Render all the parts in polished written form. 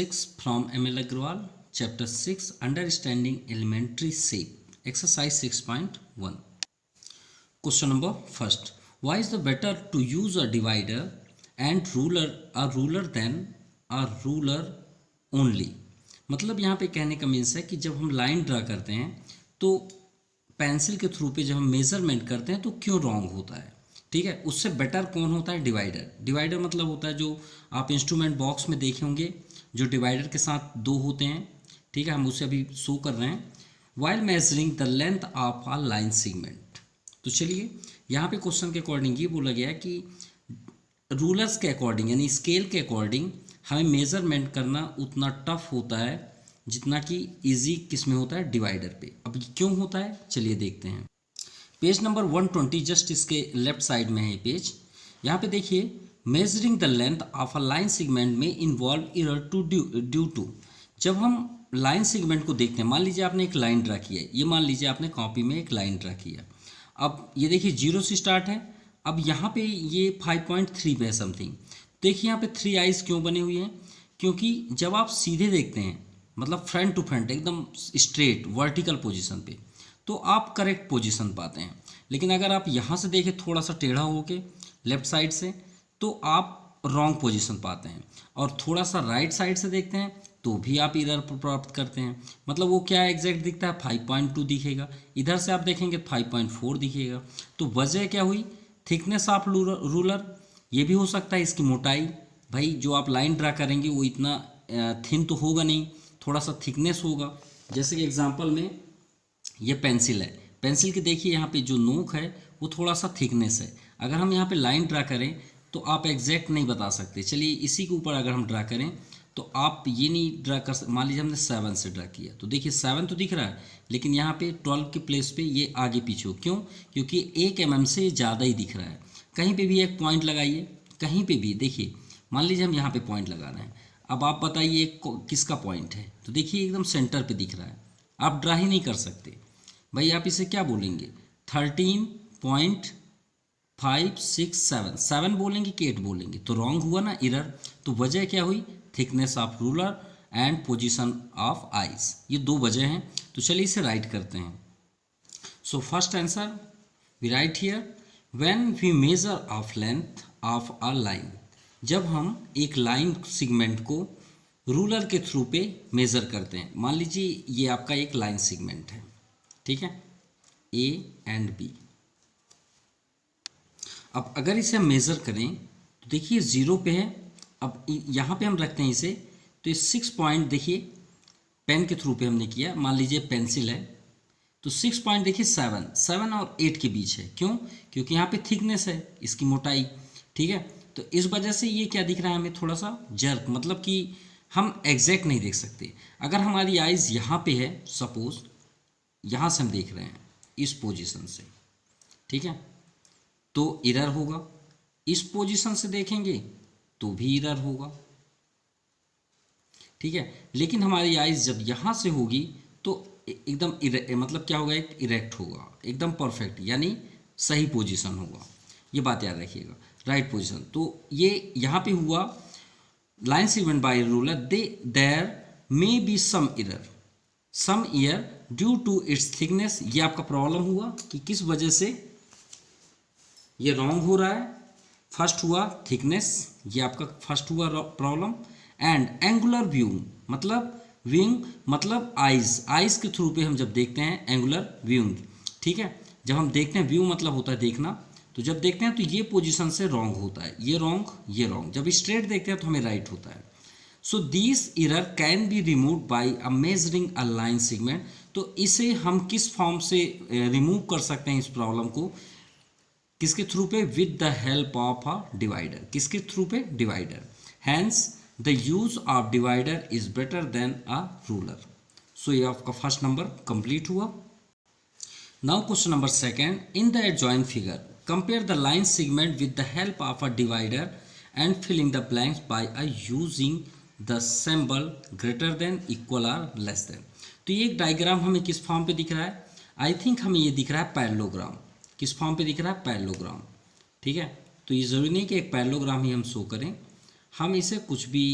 6 from ML Agrawal, Chapter 6, Understanding Elementary Shape, Exercise 6.1. Question number first. Why is it better to use a divider and a ruler than a ruler only? मतलब यहाँ पे कहने का means है कि जब हम लाइन ड्रा करते हैं तो पेंसिल के थ्रू पे जब हम मेजरमेंट करते हैं तो क्यों रॉन्ग होता है, ठीक है। उससे बेटर कौन होता है? डिवाइडर। डिवाइडर मतलब होता है जो आप इंस्ट्रूमेंट बॉक्स में देखे होंगे, जो डिवाइडर के साथ दो होते हैं, ठीक है। हम उसे अभी शो कर रहे हैं। While measuring the length of a line segment. तो चलिए यहाँ पे क्वेश्चन के अकॉर्डिंग ये बोला गया है कि रूलर्स के अकॉर्डिंग यानी स्केल के अकॉर्डिंग हमें मेजरमेंट करना उतना टफ होता है जितना कि इजी किस में होता है? डिवाइडर पे। अब क्यों होता है चलिए देखते हैं। पेज नंबर 120 जस्ट इसके लेफ्ट साइड में है पेज। यहाँ पे देखिए, measuring the length of a line segment में involve error to due to. जब हम लाइन सेगमेंट को देखते हैं, मान लीजिए आपने एक लाइन ड्रा किया है, ये मान लीजिए आपने कॉपी में एक लाइन ड्रा किया। अब ये देखिए 0 से स्टार्ट है, अब यहाँ पे ये 5.3 पे है समथिंग। देखिए यहाँ पे 3 आइज क्यों बने हुए हैं? क्योंकि जब आप सीधे देखते हैं, मतलब फ्रंट टू फ्रंट एकदम स्ट्रेट वर्टिकल पोजीशन पे, तो आप करेक्ट पोजीशन पाते हैं। लेकिन अगर आप यहाँ से देखें थोड़ा सा टेढ़ा होके लेफ्ट साइड से, तो आप रॉन्ग पोजीशन पाते हैं। और थोड़ा सा राइट साइड से देखते हैं तो भी आप इधर प्राप्त करते हैं। मतलब वो क्या एग्जैक्ट दिखता है? 5.2 दिखेगा। इधर से आप देखेंगे 5.4 दिखेगा। तो वजह क्या हुई? Thickness of ruler. ये भी हो सकता है इसकी मोटाई। भाई जो आप लाइन ड्रा करेंगे वो इतना थिन तो होगा नहीं, थोड़ा सा थिकनेस होगा। जैसे कि एग्जांपल में ये पेंसिल है, पेंसिल के देखिए यहाँ पे जो नोक है वो थोड़ा सा थिकनेस है। अगर हम यहाँ पे लाइन ड्रा करें तो आप एग्जैक्ट नहीं बता सकते। चलिए इसी के ऊपर अगर हम ड्रा करें तो आप ये नहीं ड्रा कर सकते। मान लीजिए हमने 7 से ड्रा किया तो देखिए 7 तो दिख रहा है, लेकिन यहाँ पे 12 के प्लेस पे ये आगे पीछे हो। क्यों? क्योंकि 1 mm से ज़्यादा ही दिख रहा है। कहीं पे भी एक पॉइंट लगाइए, कहीं पे भी देखिए, मान लीजिए हम यहाँ पे पॉइंट लगा रहे हैं। अब आप बताइए किसका पॉइंट है? तो देखिए एकदम सेंटर पे दिख रहा है। आप ड्रा ही नहीं कर सकते भाई। आप इसे क्या बोलेंगे? 13.567 7 बोलेंगे कि 8 बोलेंगे? तो रॉन्ग हुआ ना, इरर। तो वजह क्या हुई? Thickness of ruler and position of eyes, ये दो वजह हैं। तो चलिए इसे राइट करते हैं। So first answer we write here, when we measure of length of a line. जब हम एक लाइन सेगमेंट को रूलर के थ्रू पे मेज़र करते हैं, मान लीजिए ये आपका एक लाइन सेगमेंट है, ठीक है, ए एंड बी। अब अगर इसे हम मेज़र करें तो देखिए 0 पे है। अब यहाँ पे हम रखते हैं इसे, तो ये 6 पॉइंट देखिए पेन के थ्रू पे हमने किया। मान लीजिए पेंसिल है तो 6 पॉइंट देखिए 7 और 8 के बीच है। क्यों? क्योंकि यहाँ पे थिकनेस है, इसकी मोटाई, ठीक है। तो इस वजह से ये क्या दिख रहा है हमें? थोड़ा सा जर्क, मतलब कि हम एग्जैक्ट नहीं देख सकते। अगर हमारी आइज़ यहाँ पे है, सपोज यहाँ से हम देख रहे हैं इस पोजीशन से, ठीक है, तो इरर होगा। इस पोजीशन से देखेंगे तो भी इरर होगा, ठीक है। लेकिन हमारी आइज़ जब यहाँ से होगी तो एकदम मतलब क्या होगा? एक इरेक्ट होगा, एकदम परफेक्ट, यानी सही पोजीशन होगा। ये बात याद रखिएगा, राइट पोजीशन। तो ये यहाँ पे हुआ line segment by ruler, there may be some error due to its thickness. ये आपका प्रॉब्लम हुआ कि किस वजह से ये रॉन्ग हो रहा है। फर्स्ट हुआ थिकनेस, ये आपका फर्स्ट हुआ प्रॉब्लम। एंड एंगुलर व्यू, मतलब व्यूइंग मतलब आइज के थ्रू पे हम जब देखते हैं एंगुलर व्यूइंग, ठीक है। जब हम देखते हैं, व्यू मतलब होता है देखना, तो जब देखते हैं तो ये पोजीशन से रॉन्ग होता है, ये रॉन्ग। जब स्ट्रेट देखते हैं तो हमें राइट होता है। So this error can be remove by a measuring a line segment. तो इसे हम किस फॉर्म से रिमूव कर सकते हैं इस प्रॉब्लम को? किसके थ्रू पे? With the help of a divider. किसके थ्रू पे? Divider. Hence the use of divider is better than a ruler. So ये आपका फर्स्ट नंबर कंप्लीट हुआ। Now question number second, in the adjoint figure compare the line segment with the help of a divider and filling the blanks by a using the symbol greater than, equal or less than. तो ये एक diagram हमें किस form पे दिख रहा है? I think हमें ये दिख रहा है पैरेललोग्राम। किस फॉर्म पे दिख रहा है? पैरेललोग्राम, ठीक है। तो ये ज़रूरी नहीं कि एक पैरेललोग्राम ही हम शो करें, हम इसे कुछ भी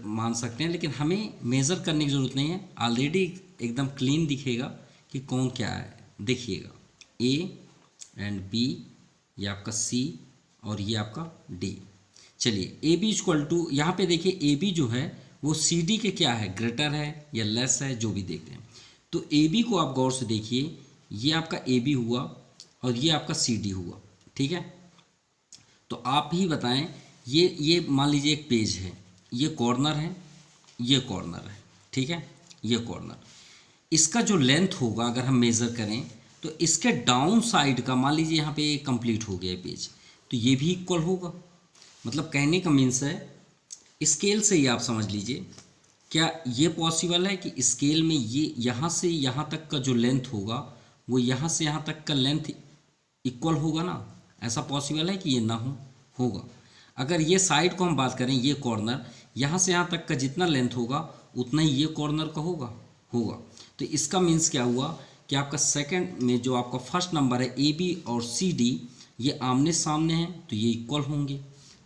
मान सकते हैं, लेकिन हमें मेज़र करने की ज़रूरत नहीं है, ऑलरेडी एकदम क्लीन दिखेगा कि कौन क्या है। देखिएगा ए एंड बी, ये आपका सी और ये आपका डी। चलिए ए बी इक्वल टू, यहाँ पे देखिए ए बी जो है वो सी डी के क्या है, ग्रेटर है या लेस है, जो भी देखते हैं। तो ए बी को आप गौर से देखिए, ये आपका ए बी हुआ और ये आपका सी डी हुआ, ठीक है। तो आप ही बताएं, ये मान लीजिए एक पेज है, ये कॉर्नर है, ये कॉर्नर है, ठीक है, ये कॉर्नर। इसका जो लेंथ होगा अगर हम मेज़र करें तो इसके डाउन साइड का, मान लीजिए यहाँ पे कंप्लीट हो गया पेज, तो ये भी इक्वल होगा। मतलब कहने का मीन्स है, स्केल से ही आप समझ लीजिए, क्या ये पॉसिबल है कि स्केल में ये यहाँ से यहाँ तक का जो लेंथ होगा वो यहाँ से यहाँ तक का लेंथ इक्वल होगा ना? ऐसा पॉसिबल है कि ये ना होगा। अगर ये साइड को हम बात करें, ये कॉर्नर यहाँ से यहाँ तक का जितना लेंथ होगा उतना ही ये कॉर्नर का होगा। तो इसका मीन्स क्या हुआ कि आपका सेकंड में जो आपका फर्स्ट नंबर है ए बी और सी डी, ये आमने सामने हैं तो ये इक्वल होंगे।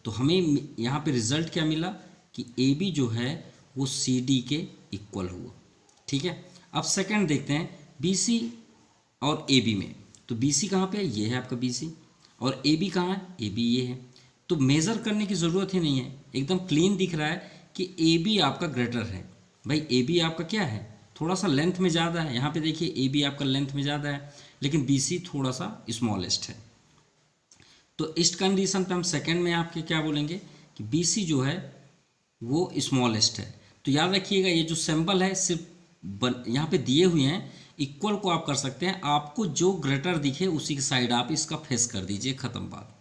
तो हमें यहाँ पे रिजल्ट क्या मिला कि ए बी जो है वो सी डी के इक्वल हुआ, ठीक है। अब सेकंड देखते हैं बी सी और ए बी में। तो बी सी कहाँ पे है, ये है आपका बी सी, और ए बी कहाँ है, ए बी ये है। तो मेज़र करने की ज़रूरत ही नहीं है, एकदम क्लीन दिख रहा है कि ए बी आपका ग्रेटर है। भाई ए बी आपका क्या है, थोड़ा सा लेंथ में ज़्यादा है। यहाँ पे देखिए ए बी आपका लेंथ में ज़्यादा है, लेकिन बी सी थोड़ा सा स्मॉलेस्ट है। तो इस कंडीशन पे हम सेकंड में आपके क्या बोलेंगे कि बी सी जो है वो स्मॉलेस्ट है। तो याद रखिएगा, ये जो सिंबल है सिर्फ यहाँ पे दिए हुए हैं, इक्वल को आप कर सकते हैं, आपको जो ग्रेटर दिखे उसी की साइड आप इसका फेस कर दीजिए, ख़त्म बात।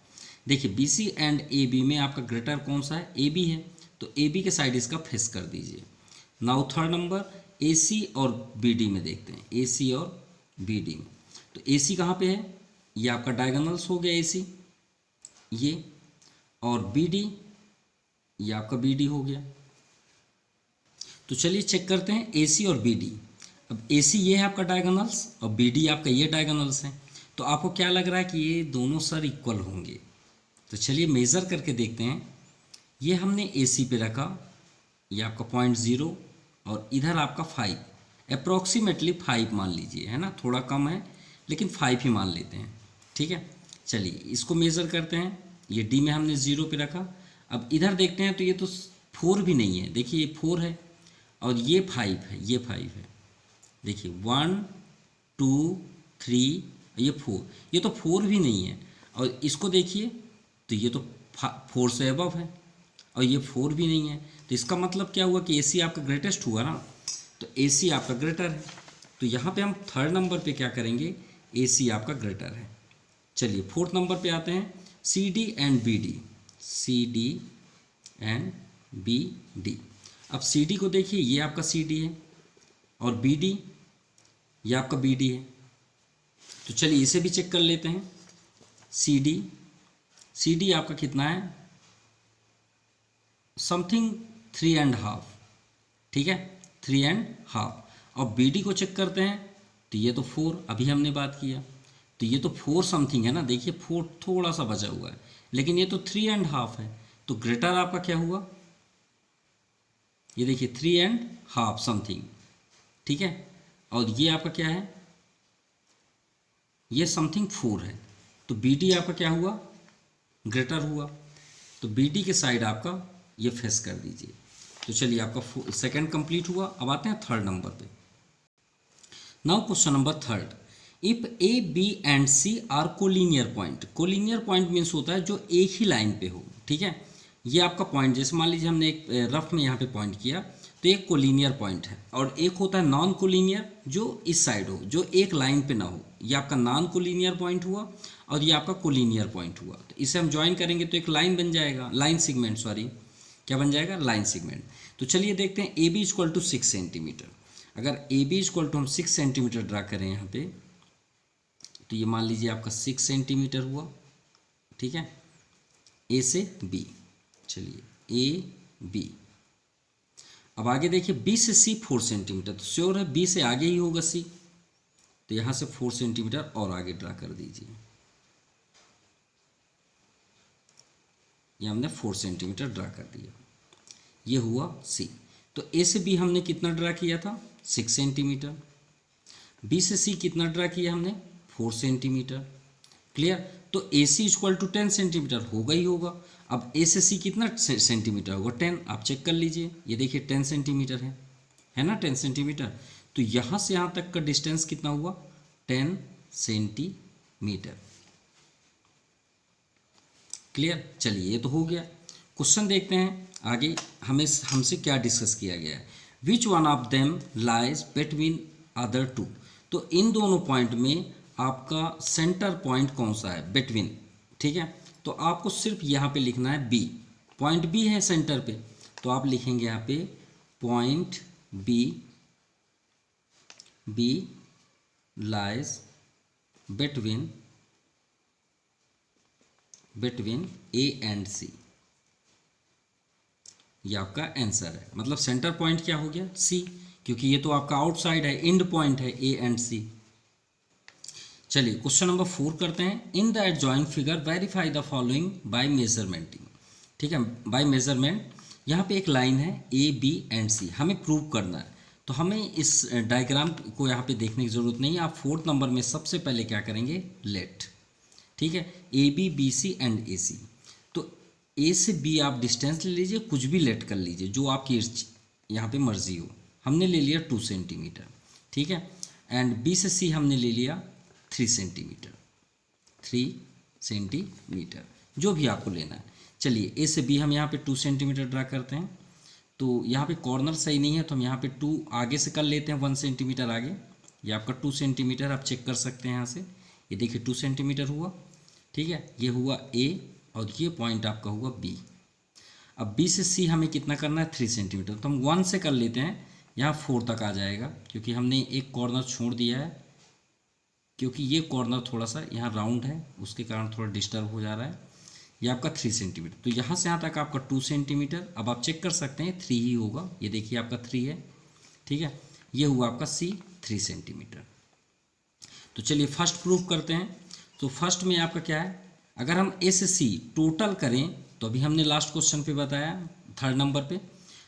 देखिए B C and A B में आपका ग्रेटर कौन सा है, ए बी है, तो ए बी के साइड इसका फेस कर दीजिए। नाउ थर्ड नंबर ए सी और बी डी में देखते हैं, ए सी और बी डी में। तो ए सी कहाँ पे है, ये आपका डायगोनल्स हो गया ए सी ये, और बी डी ये आपका बी डी हो गया। तो चलिए चेक करते हैं ए सी और बी डी। अब ए सी ये है आपका डायगोनल्स और बी डी आपका ये डायगोनल्स है। तो आपको क्या लग रहा है कि ये दोनों सर इक्वल होंगे? तो चलिए मेज़र करके देखते हैं। ये हमने ए सी पे रखा, ये आपका 0.0 और इधर आपका 5, अप्रॉक्सीमेटली 5 मान लीजिए, है ना, थोड़ा कम है लेकिन 5 ही मान लेते हैं, ठीक है। चलिए इसको मेज़र करते हैं, ये डी में हमने 0 पे रखा। अब इधर देखते हैं तो ये तो 4 भी नहीं है, देखिए ये 4 है और ये 5 है, ये 5 है। देखिए 1 2 3, ये 4, ये तो 4 भी नहीं है। और इसको देखिए तो ये तो 4 से अबव है और ये 4 भी नहीं है। तो इसका मतलब क्या हुआ कि ए सी आपका ग्रेटेस्ट हुआ ना, तो ए सी आपका ग्रेटर है। तो यहाँ पे हम थर्ड नंबर पे क्या करेंगे, ए सी आपका ग्रेटर है। चलिए फोर्थ नंबर पे आते हैं, C D and B D, C D and B D. अब सी डी को देखिए, ये आपका सी डी है और बी डी ये आपका बी डी है। तो चलिए इसे भी चेक कर लेते हैं। सी डी आपका कितना है, समथिंग 3.5, ठीक है, 3.5। और बी डी को चेक करते हैं तो ये तो 4, अभी हमने बात किया, तो ये तो 4 समथिंग है ना, देखिए 4 थोड़ा सा बचा हुआ है, लेकिन ये तो 3.5 है। तो ग्रेटर आपका क्या हुआ, ये देखिए 3.5 समथिंग, ठीक है। और ये आपका क्या है, ये समथिंग 4 है। तो बी डी आपका क्या हुआ, ग्रेटर हुआ। तो बी डी के साइड आपका ये फेस कर दीजिए। तो चलिए आपका सेकंड कंप्लीट हुआ। अब आते हैं थर्ड नंबर पे। Now question number third, if A B and C are collinear point. Collinear point means होता है जो एक ही लाइन पे हो, ठीक है। ये आपका पॉइंट, जैसे मान लीजिए हमने एक रफ में यहाँ पे पॉइंट किया, तो एक कोलिनियर पॉइंट है। और एक होता है नॉन कोलिनियर, जो इस साइड हो, जो एक लाइन पे ना हो। ये आपका नॉन कोलिनियर पॉइंट हुआ और ये आपका कोलिनियर पॉइंट हुआ। तो इसे हम ज्वाइन करेंगे तो एक लाइन बन जाएगा, लाइन सेगमेंट, सॉरी क्या बन जाएगा, लाइन सेगमेंट। तो चलिए देखते हैं, A B equal to 6 centimetre. अगर ए बी इक्वल टू हम 6 सेंटीमीटर ड्रा करें यहाँ पे, तो ये मान लीजिए आपका 6 सेंटीमीटर हुआ, ठीक है, ए से बी। चलिए ए बी। अब आगे देखिए बी से सी 4 सेंटीमीटर, तो श्योर है बी से आगे ही होगा सी, तो यहाँ से 4 सेंटीमीटर और आगे ड्रा कर दीजिए। ये हमने 4 सेंटीमीटर ड्रा कर दिया। ये हुआ सी। तो ए से बी हमने कितना ड्रा किया था 6 सेंटीमीटर, बी से सी कितना ड्रा किया हमने 4 सेंटीमीटर। क्लियर। तो ए सी इक्वल टू 10 सेंटीमीटर होगा ही होगा। अब ए से सी कितना सेंटीमीटर होगा 10, आप चेक कर लीजिए, ये देखिए 10 सेंटीमीटर है ना 10 सेंटीमीटर। तो यहाँ से यहाँ तक का डिस्टेंस कितना हुआ 10 सेंटीमीटर। क्लियर। चलिए ये तो हो गया। क्वेश्चन देखते हैं आगे हमसे क्या डिस्कस किया गया है। Which one of them lies between other two. तो इन दोनों पॉइंट में आपका सेंटर पॉइंट कौन सा है बिटवीन। ठीक है, तो आपको सिर्फ यहाँ पे लिखना है बी, पॉइंट बी है सेंटर पे, तो आप लिखेंगे यहाँ पे point B lies between A and C. ये आपका आंसर है, मतलब सेंटर पॉइंट क्या हो गया सी, क्योंकि ये तो आपका आउटसाइड है, एंड पॉइंट है ए एंड सी। चलिए क्वेश्चन नंबर 4 करते हैं। In the adjoint figure verify the following by measurementing. ठीक है, बाय मेजरमेंट। यहाँ पे एक लाइन है ए बी एंड सी, हमें प्रूव करना है। तो हमें इस डायग्राम को यहाँ पे देखने की ज़रूरत नहीं है। आप 4th नंबर में सबसे पहले क्या करेंगे लेट। ठीक है, A B B C and A C. तो ए से बी आप डिस्टेंस ले लीजिए, कुछ भी लेट कर लीजिए जो आपकी यहाँ पे मर्जी हो। हमने ले लिया 2 सेंटीमीटर। ठीक है, एंड बी से सी हमने ले लिया 3 सेंटीमीटर, 3 सेंटीमीटर, जो भी आपको लेना है। चलिए ए से बी हम यहाँ पे 2 सेंटीमीटर ड्रा करते हैं। तो यहाँ पे कॉर्नर सही नहीं है, तो हम यहाँ पे 2 आगे से कर लेते हैं, 1 सेंटीमीटर आगे। ये आपका 2 सेंटीमीटर आप चेक कर सकते हैं यहाँ से। ये देखिए 2 सेंटीमीटर हुआ। ठीक है, ये हुआ ए और ये पॉइंट आपका हुआ बी। अब बी से सी हमें कितना करना है 3 सेंटीमीटर, तो हम 1 से कर लेते हैं, यहाँ 4 तक आ जाएगा, क्योंकि हमने एक कॉर्नर छोड़ दिया है, क्योंकि ये कॉर्नर थोड़ा सा यहाँ राउंड है, उसके कारण थोड़ा डिस्टर्ब हो जा रहा है। ये आपका 3 सेंटीमीटर, तो यहाँ से यहाँ तक आपका 2 सेंटीमीटर। अब आप चेक कर सकते हैं 3 ही होगा, ये देखिए आपका 3 है। ठीक है, ये हुआ आपका सी 3 सेंटीमीटर। तो चलिए फर्स्ट प्रूफ करते हैं। तो फर्स्ट में आपका क्या है, अगर हम ए से सी टोटल करें, तो अभी हमने लास्ट क्वेश्चन पे बताया 3rd नंबर पे,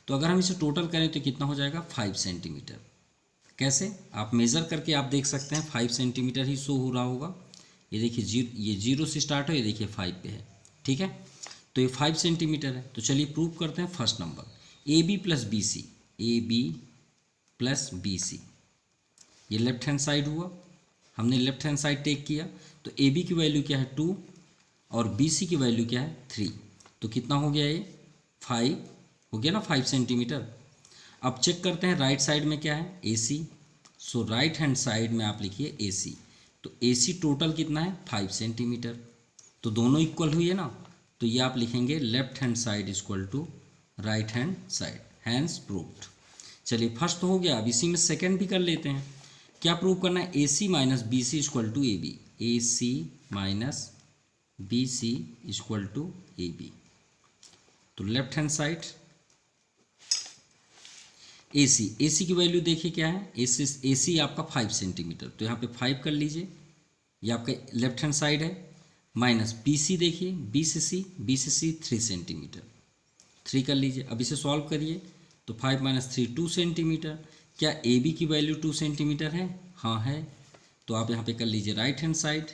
तो अगर हम इसे टोटल करें तो कितना हो जाएगा 5 सेंटीमीटर। कैसे, आप मेज़र करके आप देख सकते हैं 5 सेंटीमीटर ही शो हो रहा होगा। ये देखिए ये 0 से स्टार्ट हो, ये देखिए 5 पे है। ठीक है, तो ये 5 सेंटीमीटर है। तो चलिए प्रूव करते हैं first number, A B plus B C, A B plus B C, ये लेफ्ट हैंड साइड हुआ, हमने लेफ्ट हैंड साइड टेक किया। तो ए बी की वैल्यू क्या है 2 और बी सी की वैल्यू क्या है 3, तो कितना हो गया ये 5 हो गया ना 5 सेंटीमीटर। अब चेक करते हैं राइट साइड में क्या है A C. So right hand side में आप लिखिए ए सी। तो ए सी टोटल कितना है 5 सेंटीमीटर, तो दोनों इक्वल हुई है ना। तो ये आप लिखेंगे left hand side equal to right hand side, hence proved. चलिए फर्स्ट तो हो गया, अब इसी में सेकेंड भी कर लेते हैं। क्या प्रूव करना है, A C minus B C equal to A B, A C minus B C equal to A B. तो left hand side A C की वैल्यू देखिए क्या है, ए सी आपका 5 सेंटीमीटर, तो यहाँ पे 5 कर लीजिए, ये आपका लेफ्ट हैंड साइड है। माइनस बी सी देखिए, बी से सी 3 सेंटीमीटर, 3 कर लीजिए। अब इसे सॉल्व करिए, तो 5 माइनस 3 2 सेंटीमीटर। क्या ए बी की वैल्यू 2 सेंटीमीटर है, हाँ है। तो आप यहाँ पे कर लीजिए right hand side,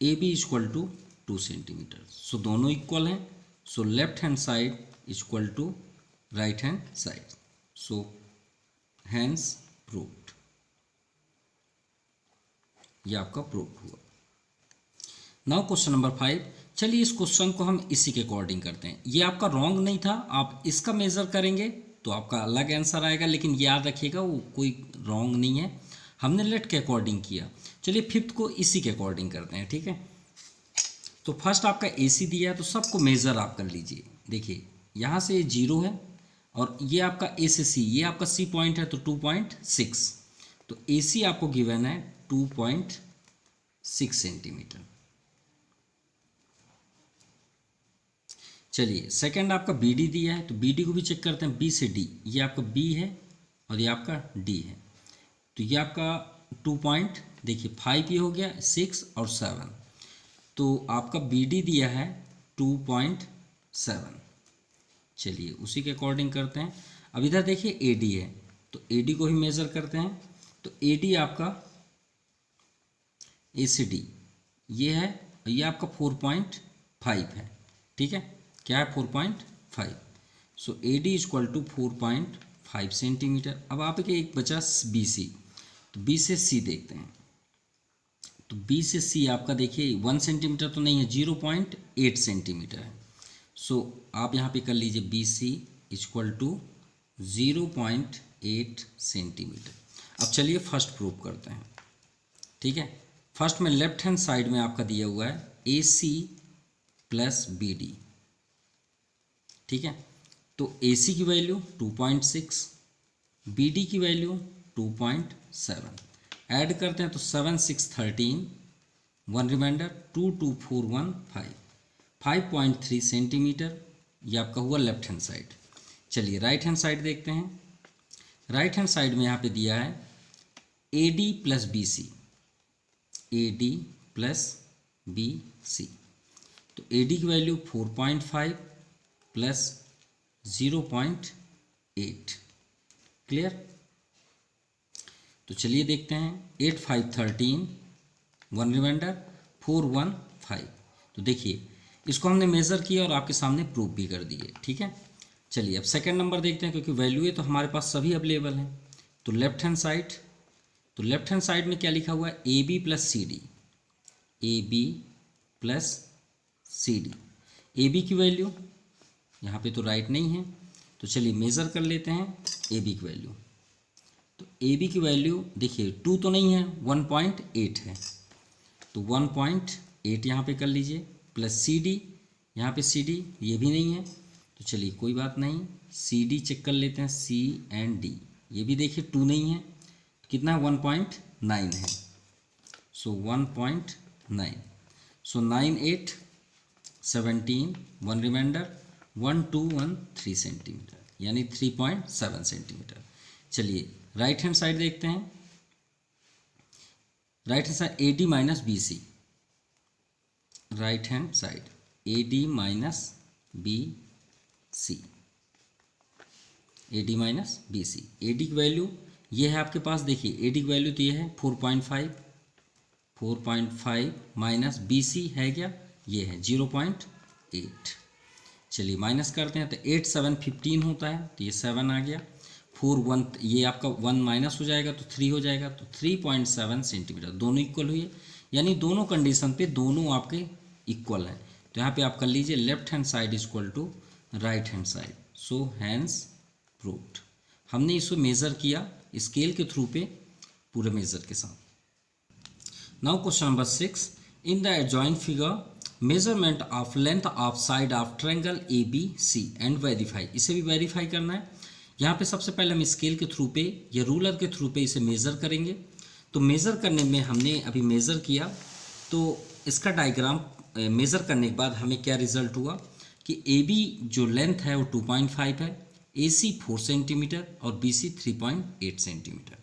A B equal to 2 centimetre. So दोनों इक्वल हैं, so left hand side equal to right hand side, so hence proved. ये आपका प्रूव हुआ। Now question number 5। चलिए इस क्वेश्चन को हम इसी के अकॉर्डिंग करते हैं। ये आपका रॉन्ग नहीं था, आप इसका मेजर करेंगे तो आपका अलग आंसर आएगा, लेकिन याद रखिएगा वो कोई रॉन्ग नहीं है, हमने लेट के अकॉर्डिंग किया। चलिए 5th को इसी के अकॉर्डिंग करते हैं। ठीक है, तो फर्स्ट आपका ए सी दिया है, तो सबको मेज़र आप कर लीजिए। देखिए यहाँ से ये 0 है और ये आपका ए से सी, ये आपका सी पॉइंट है, तो 2.6, तो ए सी आपको गिवन है 2.6 सेंटीमीटर। चलिए सेकंड आपका बी डी दिया है, तो बी डी को भी चेक करते हैं, बी से डी, ये आपका बी है और ये आपका डी है। तो ये आपका 2 देखिए 5 ये हो गया, 6 और 7, तो आपका बी डी दिया है 2.7। चलिए उसी के अकॉर्डिंग करते हैं। अब इधर देखिए AD है, तो AD को ही मेज़र करते हैं। तो AD आपका ACD ये है, ये आपका 4.5 है, ठीक है। क्या है? 4.5। सो AD इक्वल टू 4.5 सेंटीमीटर। अब आपके एक बचा BC, तो B से C देखते हैं। तो B से C आपका देखिए 1 सेंटीमीटर तो नहीं है, 0.8 सेंटीमीटर है। सो आप यहाँ पे कर लीजिए BC इक्वल टू 0.8 सेंटीमीटर। अब चलिए फर्स्ट प्रूफ करते हैं, ठीक है। फर्स्ट में लेफ्ट हैंड साइड में आपका दिया हुआ है AC प्लस BD, ठीक है। तो AC की वैल्यू 2.6, BD की वैल्यू 2.7, ऐड करते हैं तो 7 6 13, 1 रिमाइंडर 2 2 4 1 5, 5.3 सेंटीमीटर। ये आपका हुआ लेफ्ट हैंड साइड। चलिए राइट हैंड साइड देखते हैं। राइट हैंड साइड में यहाँ पे दिया है AD plus BC, AD plus BC। तो AD की वैल्यू 4.5 प्लस 0.8, क्लियर। तो चलिए देखते हैं 8 5 13, 1 रिमाइंडर 4 1 5। तो देखिए इसको हमने मेज़र किया और आपके सामने प्रूफ भी कर दिए, ठीक है। चलिए अब सेकंड नंबर देखते हैं, क्योंकि वैल्यू है तो हमारे पास सभी अवेलेबल हैं। तो लेफ्ट हैंड साइड, तो लेफ्ट हैंड साइड में क्या लिखा हुआ है? AB plus CD, AB plus CD। AB की वैल्यू यहाँ पे तो राइट नहीं है, तो चलिए मेज़र कर लेते हैं AB की वैल्यू। तो AB की वैल्यू देखिए 2 तो नहीं है, 1.8 है, तो 1.8 यहाँ पे कर लीजिए, प्लस CD, यहाँ पे CD ये भी नहीं है, तो चलिए कोई बात नहीं, CD चेक कर लेते हैं, C एंड D, ये भी देखिए 2 नहीं है, कितना है? 1.9 है, सो 1.9, सो 9 8 17, 1 रिमाइंडर 1 2 1 3 सेंटीमीटर, यानी 3.7 सेंटीमीटर। चलिए राइट हैंड साइड देखते हैं। Right hand side AD minus BC, right hand side AD minus BC, AD minus BC। AD की वैल्यू ये है आपके पास, देखिए AD की वैल्यू तो ये है 4.5, 4.5 माइनस BC है क्या? ये है 0.8। चलिए माइनस करते हैं, तो 8 7 15 होता है, तो ये 7 आ गया, 4 1, ये आपका 1 माइनस हो जाएगा तो 3 हो जाएगा, तो 3.7 सेंटीमीटर। दोनों इक्वल हुए, यानी दोनों कंडीशन पे दोनों आपके इक्वल हैं। तो यहाँ पे आप कर लीजिए left hand side is equal to right hand side, so hence proved. हमने इसको मेज़र किया स्केल के थ्रू पे, पूरे मेज़र के साथ। Now question number 6, in the adjoint figure measurement of length of side of triangle ABC and verify. इसे भी वेरीफाई करना है। यहाँ पे सबसे पहले हम स्केल के थ्रू पे या रूलर के थ्रू पे इसे मेज़र करेंगे। तो मेज़र करने में हमने अभी मेज़र किया, तो इसका डायग्राम मेज़र करने के बाद हमें क्या रिजल्ट हुआ कि AB जो लेंथ है वो 2.5 है, AC 4 सेंटीमीटर और BC 3.8 सेंटीमीटर।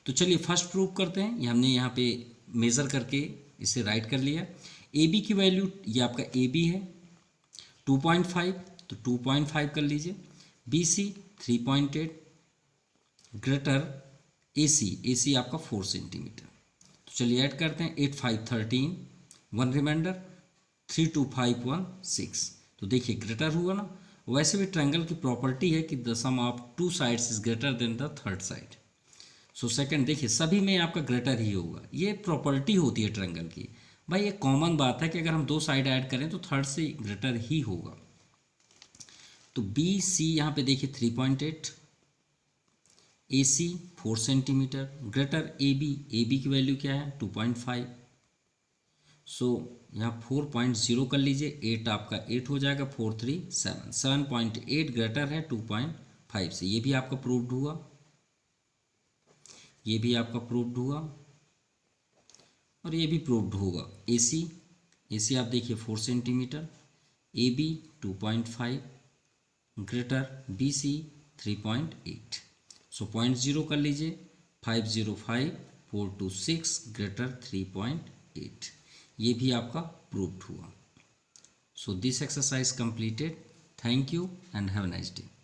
तो चलिए फर्स्ट प्रूव करते हैं। ये हमने यहाँ पे मेज़र करके इसे राइट कर लिया। AB की वैल्यू, ये आपका AB है 2.5, तो 2.5 कर लीजिए। BC 3.8 ग्रेटर AC आपका 4 सेंटीमीटर। तो चलिए ऐड करते हैं 8 5 13, 1 रिमाइंडर 3 2 5 1 6। तो देखिए ग्रेटर हुआ ना। वैसे भी ट्रायंगल की प्रॉपर्टी है कि the sum of 2 sides is greater than the third side. So second देखिए सभी में आपका ग्रेटर ही होगा, ये प्रॉपर्टी होती है ट्रायंगल की। भाई ये कॉमन बात है कि अगर हम 2 साइड ऐड करें तो थर्ड से ग्रेटर ही होगा। तो BC यहाँ पे देखिए 3.8, AC 4 सेंटीमीटर ग्रेटर AB की वैल्यू क्या है 2.5। सो यहाँ 4.0 कर लीजिए, 8 आपका 8 हो जाएगा, 4 3 7, 7.8 ग्रेटर है 2.5 से। ये भी आपका प्रूव्ड हुआ, ये भी आपका प्रूव्ड हुआ और ये भी प्रूव्ड होगा। AC आप देखिए 4 सेंटीमीटर, AB 2.5 ग्रेटर BC 3.8। सो 0.0 कर लीजिए, 505 426 ग्रेटर 3.8। ये भी आपका प्रूव्ड हुआ। So this exercise completed. Thank you and have a nice day.